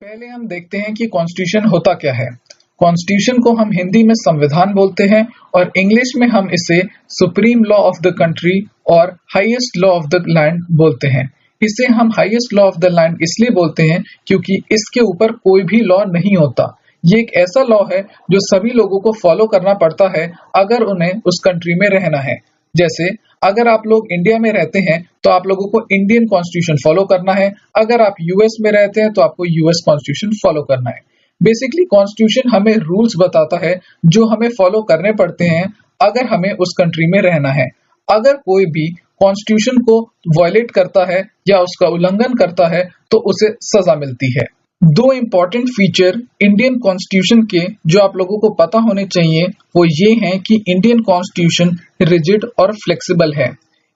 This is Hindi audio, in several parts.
पहले हम देखते हैं कि कॉन्स्टिट्यूशन होता क्या है। कॉन्स्टिट्यूशन को हम हिंदी में संविधान बोलते हैं और इंग्लिश में हम इसे supreme law of the country और highest law of the land बोलते हैं। इसे हम highest law of the land इसलिए बोलते हैं क्योंकि इसके ऊपर कोई भी लॉ नहीं होता। ये एक ऐसा लॉ है जो सभी लोगों को फॉलो करना पड़ता है अगर उन्हें उस कंट्री में रहना है। जैसे अगर आप लोग इंडिया में रहते हैं तो आप लोगों को इंडियन कॉन्स्टिट्यूशन फॉलो करना है। अगर आप यूएस में रहते हैं तो आपको यूएस कॉन्स्टिट्यूशन फॉलो करना है। बेसिकली कॉन्स्टिट्यूशन हमें रूल्स बताता है जो हमें फॉलो करने पड़ते हैं अगर हमें उस कंट्री में रहना है। अगर कोई भी कॉन्स्टिट्यूशन को वायलेट करता है या उसका उल्लंघन करता है तो उसे सजा मिलती है। दो इम्पोर्टेंट फीचर इंडियन कॉन्स्टिट्यूशन के जो आप लोगों को पता होने चाहिए वो ये हैं कि इंडियन कॉन्स्टिट्यूशन रिजिड और फ्लेक्सिबल है।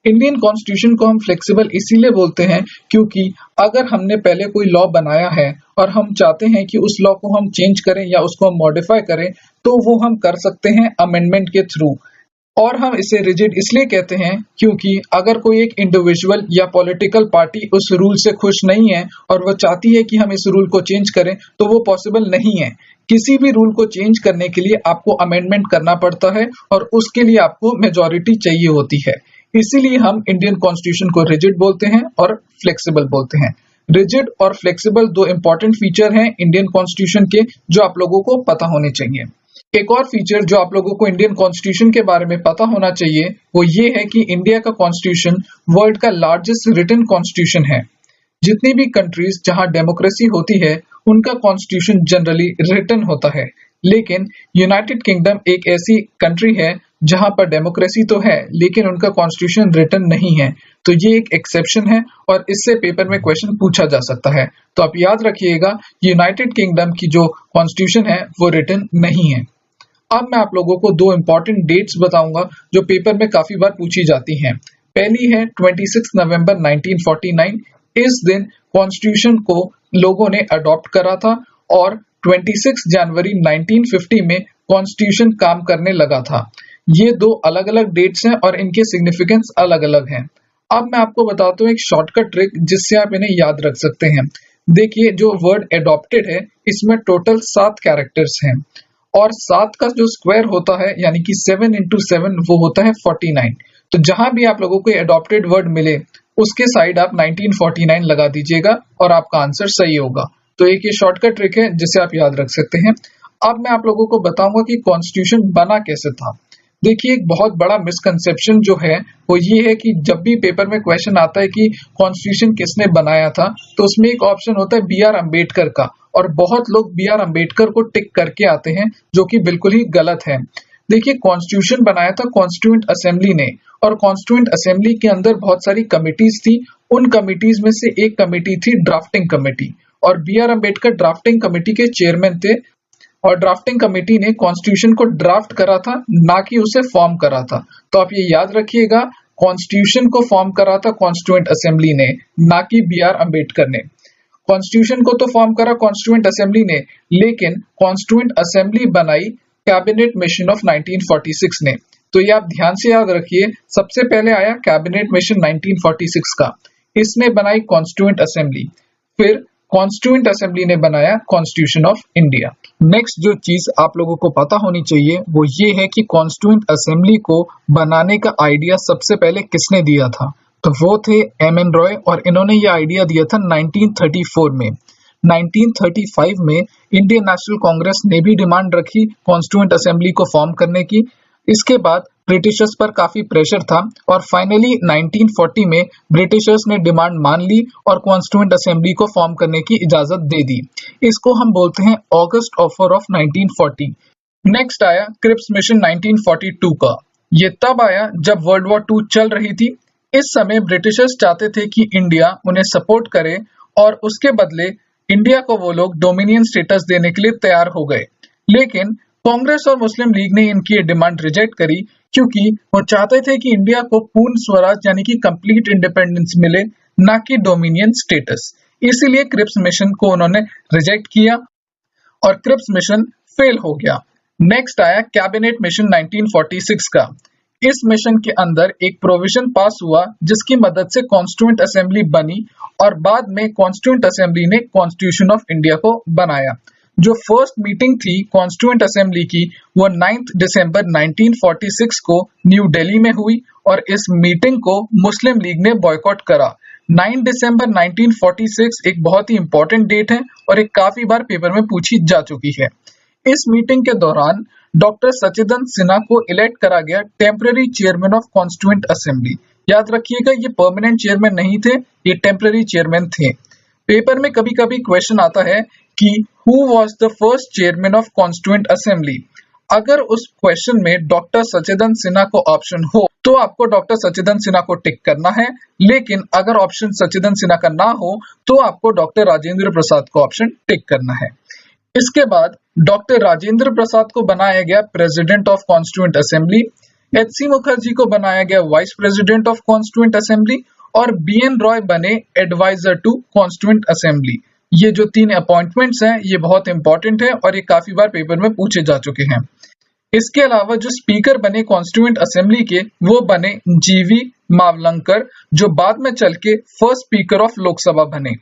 इंडियन कॉन्स्टिट्यूशन को हम फ्लेक्सिबल इसीलिए बोलते हैं क्योंकि अगर हमने पहले कोई लॉ बनाया है और हम चाहते हैं कि उस लॉ को हम चेंज करें या उसको हम मॉडिफाई करें तो वो हम कर सकते हैं अमेंडमेंट के थ्रू। और हम इसे रिजिड इसलिए कहते हैं क्योंकि अगर कोई एक इंडिविजुअल या पॉलिटिकल पार्टी उस रूल से खुश नहीं है और वो चाहती है कि हम इस रूल को चेंज करें तो वो पॉसिबल नहीं है। किसी भी रूल को चेंज करने के लिए आपको अमेंडमेंट करना पड़ता है और उसके लिए आपको मेजॉरिटी चाहिए होती है। इसीलिए हम इंडियन कॉन्स्टिट्यूशन को रिजिड बोलते हैं और फ्लेक्सिबल बोलते हैं। रिजिड और फ्लेक्सिबल दो इंपॉर्टेंट फीचर हैं इंडियन कॉन्स्टिट्यूशन के जो आप लोगों को पता होने चाहिए। एक और फीचर जो आप लोगों को इंडियन कॉन्स्टिट्यूशन के बारे में पता होना चाहिए वो ये है कि इंडिया का कॉन्स्टिट्यूशन वर्ल्ड का लार्जेस्ट रिटन कॉन्स्टिट्यूशन है। जितनी भी कंट्रीज जहां डेमोक्रेसी होती है उनका कॉन्स्टिट्यूशन जनरली रिटन होता है, लेकिन यूनाइटेड किंगडम एक ऐसी कंट्री है जहां पर डेमोक्रेसी तो है लेकिन उनका कॉन्स्टिट्यूशन रिटन नहीं है। तो ये एक एक्सेप्शन है और इससे पेपर में क्वेश्चन पूछा जा सकता है। तो आप याद रखिएगा यूनाइटेड किंगडम की जो कॉन्स्टिट्यूशन है वो रिटन नहीं है। अब मैं आप लोगों को दो इम्पोर्टेंट डेट्स बताऊंगा जो पेपर में काफी बार पूछी जाती हैं। पहली है 26 नवंबर 1949। इस दिन कॉन्स्टिट्यूशन को लोगों ने अडॉप्ट करा था और 26 जनवरी 1950 में कॉन्स्टिट्यूशन काम करने लगा था। ये दो अलग अलग डेट्स हैं और इनके सिग्निफिकेंस अलग अलग हैं। अब मैं आपको बताता हूँ एक शॉर्टकट ट्रिक जिससे आप इन्हें याद रख सकते हैं। देखिए जो वर्ड एडॉप्टेड है इसमें टोटल 7 कैरेक्टर्स हैं और 7 का जो स्क्वायर होता है यानी कि 7 इंटू 7 वो होता है 49। तो जहां भी आप लोगों को एडॉप्टेड वर्ड मिले उसके साइड आप 1949 लगा दीजिएगा और आपका आंसर सही होगा। तो एक ये शॉर्टकट ट्रिक है जिसे आप याद रख सकते हैं। अब मैं आप लोगों को बताऊंगा कि कॉन्स्टिट्यूशन बना कैसे था। देखिए एक बहुत बड़ा मिसकंसेप्शन जो है वो ये है कि जब भी पेपर में क्वेश्चन आता है कि कॉन्स्टिट्यूशन किसने बनाया था तो उसमें एक ऑप्शन होता है बी आर अम्बेडकर का और बहुत लोग बी आर अम्बेडकर को टिक करके आते हैं जो कि बिल्कुल ही गलत है। देखिए कॉन्स्टिट्यूशन बनाया था कॉन्स्टिट्यूएंट असेंबली ने और कॉन्स्टिट्यूएंट असेंबली के अंदर बहुत सारी कमिटीज थी। उन कमिटीज में से एक कमिटी थी ड्राफ्टिंग कमेटी और B R Ambedkar drafting committee के चेयरमैन थे और ड्राफ्टिंग कमेटी ने कॉन्स्टिट्यूशन को ड्राफ्ट करा था ना कि उसे फॉर्म करा था। तो आप ये याद रखिएगा कॉन्स्टिट्यूशन को फॉर्म करा था कॉन्स्टिट्यूएंट असेंबली ने ना कि बी आर अम्बेडकर ने। कॉन्स्टिट्यूशन को तो फॉर्म करा कॉन्स्टिट्यूएंट असेंबली ने लेकिन कॉन्स्टिट्यूएंट असेंबली बनाई कैबिनेट मिशन ऑफ 1946 ने। तो ये आप ध्यान से याद रखिए सबसे पहले आया कैबिनेट मिशन 1946 का, इसने बनाई कॉन्स्टिट्यूएंट असेंबली, फिर कॉन्स्टिट्यूएंट असेंबली ने बनाया कॉन्स्टिट्यूशन ऑफ इंडिया। नेक्स्ट जो चीज आप लोगों को पता होनी चाहिए वो ये है कि कॉन्स्टिट्यूएंट असेंबली को बनाने का आइडिया सबसे पहले किसने दिया था। तो वो थे एम एन रॉय और इन्होंने ये आइडिया दिया था 1934 में। 1935 में इंडियन नेशनल कांग्रेस ने भी डिमांड रखी कॉन्स्टिट्यूएंट असेंबली को फॉर्म करने की। इसके बाद ब्रिटिशर्स पर काफी प्रेशर था और फाइनली 1940 में ब्रिटिशर्स ने डिमांड मान ली और कॉन्स्टिट्यूएंट असेंबली को फॉर्म करने की इजाजत दे दी। इसको हम बोलते हैं ऑगस्ट ऑफर ऑफ 1940। नेक्स्ट आया क्रिप्स मिशन 1942 का। ये तब आया जब वर्ल्ड वॉर 2 चल रही थी। इस समय ब्रिटिशर्स चाहते थे कि इंडिया उन्हें सपोर्ट करे और उसके बदले इंडिया को वो लोग डोमिनियन स्टेटस देने के लिए तैयार हो गए। लेकिन कांग्रेस और मुस्लिम लीग ने इनकी ये डिमांड रिजेक्ट करी क्योंकि वो चाहते थे कि इंडिया को पूर्ण स्वराज यानी कि कंप्लीट इंडिपेंडेंस मिले ना कि डोमिनियन स्टेटस। इसीलिए क्रिप्स मिशन को उन्होंने रिजेक्ट किया और क्रिप्स मिशन फेल हो गया। नेक्स्ट आया कैबिनेट मिशन 1946 का। इस मिशन के अंदर एक प्रोविजन पास हुआ जिसकी मदद से कॉन्स्टिट्यूएंट असेंबली बनी और बाद में कॉन्स्टिट्यूएंट असेंबली ने कॉन्स्टिट्यूशन ऑफ इंडिया को बनाया। जो फर्स्ट मीटिंग थी कॉन्स्टिट्यूएंट असेंबली की वो 9 दिसंबर 1946 को न्यू दिल्ली में हुई और इस मीटिंग को मुस्लिम लीग ने बॉयकॉट करा। 9 दिसंबर 1946 एक बहुत ही इंपॉर्टेंट डेट है और एक काफी बार पेपर में पूछी जा चुकी है। इस मीटिंग के दौरान डॉक्टर सचिदन सिन्हा को इलेक्ट करा गया temporary chairman of constituent assembly. याद रखिएगा ये परमानेंट चेयरमैन नहीं थे, ये टेम्पररी चेयरमैन थे। पेपर में कभी कभी क्वेश्चन आता है कि who was the first chairman of constituent assembly. अगर उस क्वेश्चन में डॉक्टर सचिदन सिन्हा को ऑप्शन हो तो आपको डॉक्टर सचिदन सिन्हा को टिक करना है, लेकिन अगर ऑप्शन सचिदन सिन्हा का ना हो तो आपको डॉक्टर राजेंद्र प्रसाद को ऑप्शन टिक करना है। इसके बाद डॉक्टर राजेंद्र प्रसाद को बनाया गया president of constituent assembly, H C. Mukherjee को बनाया गया vice president of constituent assembly और बी.एन. रॉय बने एडवाइजर टू कॉन्स्टिट्यूएंट असेंबली। ये जो 3 अपॉइंटमेंट्स हैं ये बहुत इंपॉर्टेंट है और ये काफी बार पेपर में पूछे जा चुके हैं। इसके अलावा जो स्पीकर बने कॉन्स्टिट्यूएंट असेंबली के वो बने जी.वी. मावलंकर, जो बाद में चल के फर्स्ट स्पीकर ऑफ लोकसभा बने।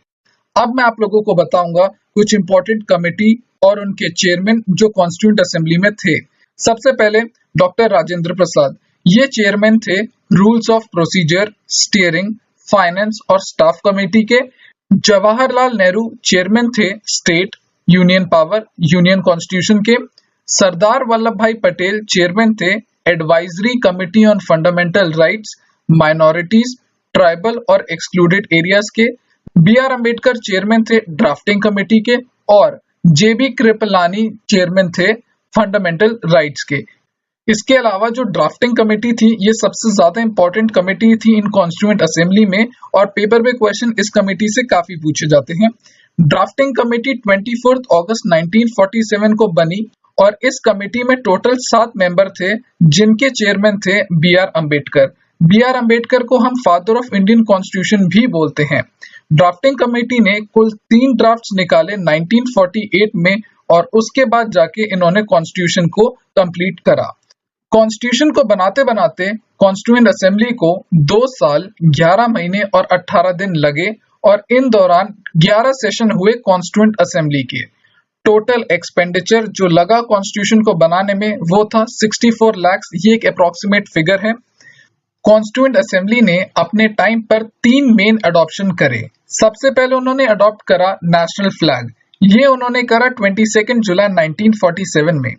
अब मैं आप लोगों को बताऊंगा कुछ इंपॉर्टेंट कमेटी और उनके चेयरमैन जो कॉन्स्टिट्यूएंट असेंबली में थे। सबसे पहले डॉक्टर राजेंद्र प्रसाद, ये चेयरमैन थे rules of procedure, steering, finance और स्टाफ कमेटी के। जवाहरलाल नेहरू चेयरमैन थे state, union power, union constitution के। सरदार वल्लभ भाई पटेल चेयरमैन थे advisory committee on fundamental rights, minorities, tribal और एक्सक्लूडेड एरियाज के। बी.आर. अम्बेडकर चेयरमैन थे ड्राफ्टिंग कमेटी के और जे.बी. कृपलानी चेयरमैन थे फंडामेंटल राइट्स के। इसके अलावा जो ड्राफ्टिंग कमेटी थी ये सबसे ज्यादा इंपॉर्टेंट कमेटी थी इन कॉन्स्टिट्यूएंट असेंबली में और पेपर में क्वेश्चन इस कमेटी से काफी पूछे जाते हैं। ड्राफ्टिंग कमेटी 24 अगस्त 1947 को बनी और इस कमेटी में टोटल 7 मेंबर थे जिनके चेयरमैन थे बी.आर. अम्बेडकर। बी.आर. अम्बेडकर को हम फादर ऑफ इंडियन कॉन्स्टिट्यूशन भी बोलते हैं। ड्राफ्टिंग कमेटी ने कुल 3 ड्राफ्ट्स निकाले 1948 में और उसके बाद जाके इन्होंने कॉन्स्टिट्यूशन को कंप्लीट करा। कॉन्स्टिट्यूशन को बनाते बनाते कॉन्स्टिट्यूएंट असेंबली को 2 साल 11 महीने और 18 दिन लगे और इन दौरान 11 सेशन हुए कॉन्स्टिट्यूएंट असेंबली के। टोटल एक्सपेंडिचर जो लगा कॉन्स्टिट्यूशन को बनाने में वो था 64 लाख, ये एक अप्रोक्सीमेट फिगर है। कॉन्स्टिट्यूएंट असेंबली ने अपने टाइम पर 3 मेन अडॉप्शन करे। सबसे पहले उन्होंने अडॉप्ट करा नेशनल फ्लैग, ये उन्होंने करा 22 जुलाई 1947 में।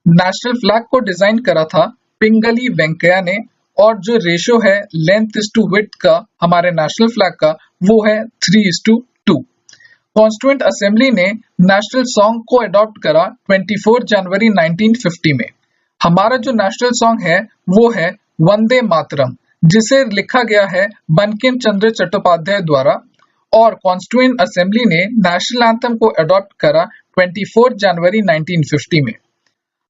नेशनल फ्लैग को डिजाइन करा था पिंगली वेंकैया ने और जो रेशो है लेंथ इज टू विड्थ का हमारे नेशनल फ्लैग का वो है 3:2। कॉन्स्टिट्यूएंट असेंबली ने नेशनल सॉन्ग को अडॉप्ट करा 24 जनवरी 1950 में। हमारा जो नेशनल सॉन्ग है वो है वंदे मातरम, जिसे लिखा गया है बंकिम चंद्र चट्टोपाध्याय द्वारा और कॉन्स्टिट्यूएंट असेंबली ने नेशनल एंथम को अडॉप्ट करा 24 जनवरी 1950 में।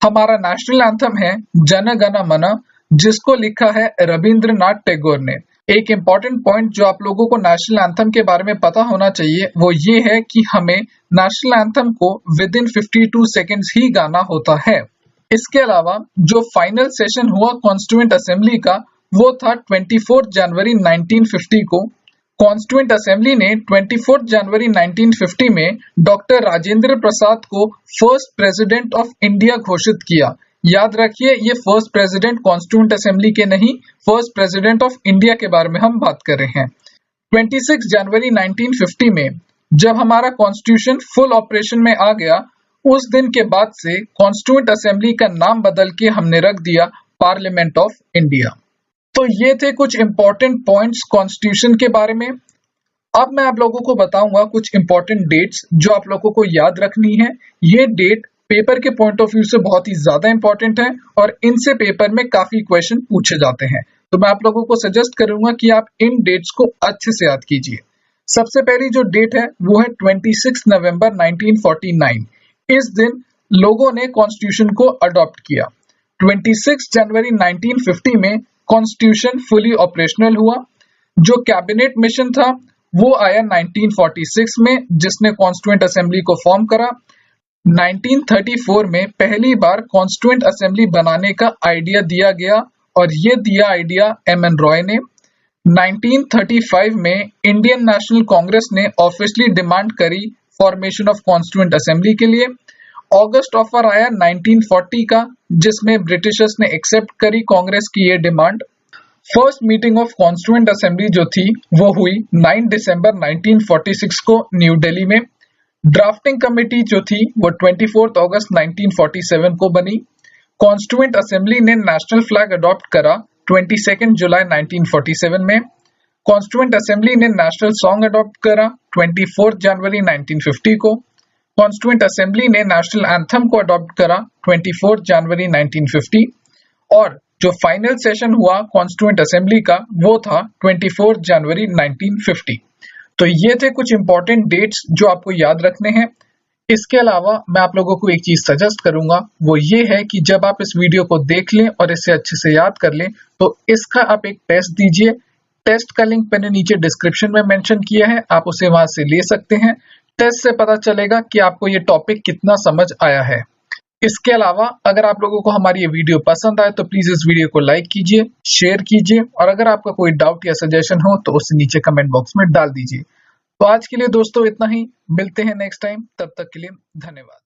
हमारा नेशनल एंथम है जन गण मन, जिसको लिखा है रविंद्रनाथ टैगोर ने। एक इम्पॉर्टेंट पॉइंट जो आप लोगों को नेशनल एंथम के बारे में पता होना चाहिए वो ये है कि हमें नेशनल एंथम को विद इन 52 सेकेंड्स ही गाना होता है। इसके अलावा जो फाइनल सेशन हुआ कॉन्स्टिट्यूएंट असेंबली का वो था 24 जनवरी 1950 को। कॉन्स्टिट्यूएंट असेंबली ने 24 जनवरी 1950 में डॉक्टर राजेंद्र प्रसाद को फर्स्ट प्रेसिडेंट ऑफ इंडिया घोषित किया। याद रखिए ये फर्स्ट प्रेसिडेंट कॉन्स्टिट्यूएंट असेंबली के नहीं, फर्स्ट प्रेसिडेंट ऑफ इंडिया के बारे में हम बात कर रहे हैं। 26 जनवरी 1950 में जब हमारा कॉन्स्टिट्यूशन फुल ऑपरेशन में आ गया, उस दिन के बाद से कॉन्स्टिट्यूएंट असेंबली का नाम बदल के हमने रख दिया पार्लियामेंट ऑफ इंडिया। तो ये थे कुछ इंपॉर्टेंट पॉइंट्स कॉन्स्टिट्यूशन के बारे में। अब मैं आप लोगों को बताऊंगा कुछ इंपॉर्टेंट डेट्स जो आप लोगों को याद रखनी है। ये डेट पेपर के पॉइंट ऑफ व्यू से बहुत ही ज्यादा इंपॉर्टेंट है और इनसे पेपर में काफी क्वेश्चन पूछे जाते हैं। तो मैं आप लोगों को सजेस्ट करूंगा कि आप इन डेट्स को अच्छे से याद कीजिए। सबसे पहली जो डेट है वो है 26 नवंबर 1949। इस दिन लोगों ने कॉन्स्टिट्यूशन को अडॉप्ट किया। 26 जनवरी 1950 में कॉन्स्टिट्यूशन फुली ऑपरेशनल हुआ। जो कैबिनेट मिशन था वो आया 1946 में, जिसने कॉन्स्टिट्यूएंट असेंबली को फॉर्म करा। 1934 में पहली बार कॉन्स्टिट्यूएंट असेंबली बनाने का आइडिया दिया गया और ये दिया आइडिया एम.एन. रॉय ने। 1935 में इंडियन नेशनल कांग्रेस ने ऑफिशियली डिमांड करी फॉर्मेशन ऑफ कॉन्स्टिट्यूएंट असेंबली के लिए। अगस्त ऑफर आया 1940 का, जिसमें ब्रिटिशर्स ने एक्सेप्ट करी कांग्रेस की ये demand. First meeting of constituent assembly जो थी वो हुई 9 दिसंबर 1946 को न्यू दिल्ली में। ड्राफ्टिंग कमेटी जो थी वो 24 अगस्त 1947 को बनी। कॉन्स्टिट्यूएंट असेंबली ने नेशनल फ्लैग अडॉप्ट करा 22 जुलाई 1947 में। कॉन्स्टिट्यूएंट असेंबली ने नेशनल सॉन्ग अडॉप्ट करा 24 जनवरी 1950 को। कॉन्स्टिट्यूएंट असेंबली ने नेशनल एंथम को अडॉप्ट करा 24 जनवरी 1950 और जो फाइनल सेशन हुआ कॉन्स्टिट्यूएंट असेंबली का वो था 24 जनवरी 1950। तो ये थे कुछ इंपॉर्टेंट डेट्स जो आपको याद रखने हैं। इसके अलावा मैं आप लोगों को एक चीज सजेस्ट करूंगा, वो ये है कि जब आप इस वीडियो को देख लें और इसे अच्छे से याद कर लें तो इसका आप एक टेस्ट दीजिए। टेस्ट का लिंक मैंने नीचे डिस्क्रिप्शन में मेंशन किया है, आप उसे वहां से ले सकते हैं। टेस्ट से पता चलेगा कि आपको ये टॉपिक कितना समझ आया है। इसके अलावा अगर आप लोगों को हमारी ये वीडियो पसंद आए तो प्लीज इस वीडियो को लाइक कीजिए, शेयर कीजिए और अगर आपका कोई डाउट या सजेशन हो तो उसे नीचे कमेंट बॉक्स में डाल दीजिए। तो आज के लिए दोस्तों इतना ही, मिलते हैं नेक्स्ट टाइम, तब तक के लिए धन्यवाद।